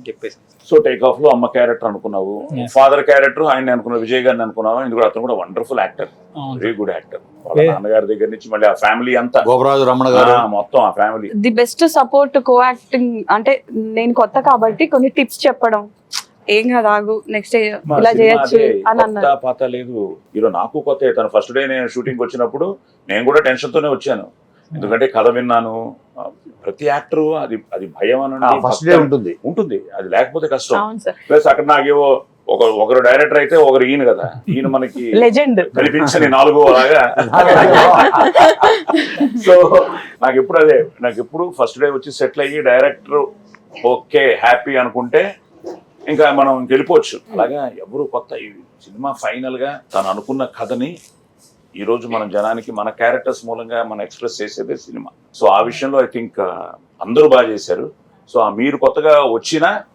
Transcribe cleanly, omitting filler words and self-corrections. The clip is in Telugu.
చెప్పేసి. సో టేక్ ఆఫ్ లో అమ్మ క్యారెక్టర్ అనుకున్నావు, ఫాదర్ క్యారెక్టర్ ఆయన అనుకున్నావు, విజయ్ గారిని అనుకున్నావు. ఎందుకంటే అతను కూడా wonderful actor, very good actor. వాళ్ళ నాన్నగారి దగ్గర నుంచి మళ్ళీ ఆ ఫ్యామిలీ అంతా, గోపరాజు రమణ గారు మొత్తం ఆ family. The best support co acting అంటే నేను కొత్త కాబట్టి కొన్ని టిప్స్ చెప్పడం, ఏం కాదు ఆగు నెక్స్ట్ ఇలా చేయొచ్చు అని అన్నారు. పాత లేదు హీరో, నాకు కొత్త. తను ఫస్ట్ డే నేను షూటింగ్ వచ్చినప్పుడు నేను కూడా టెన్షన్ తోనే వచ్చాను, ఎందుకంటే కథ విన్నాను. ప్రతి యాక్టర్ అది భయం అని ఫస్ట్ డే ఉంటుంది ఉంటుంది, అది లేకపోతే కష్టం. అవును సార్. ప్లస్ అక్కడ నాకేవో ఒకరు డైరెక్టర్ అయితే ఒకరు ఈయన కదా, ఈయన మనకి లెజెండ్ కనిపించని నాలుగో లాగా. సో నాకు ఎప్పుడు ఫస్ట్ డే వచ్చి సెటిల్ అయ్యి డైరెక్టర్ ఓకే హ్యాపీ అనుకుంటే ఇంకా మనం వెళ్ళిపోవచ్చు. అలాగా ఎవరు కొత్త, ఈ సినిమా ఫైనల్ గా తను అనుకున్న కథని ఈ రోజు మనం జనానికి మన క్యారెక్టర్స్ మూలంగా మనం ఎక్స్ప్రెస్ చేసేదే సినిమా. సో ఆ విషయంలో ఐ థింక్ అందరూ బాగా చేశారు. సో మీరు కొత్తగా వచ్చినా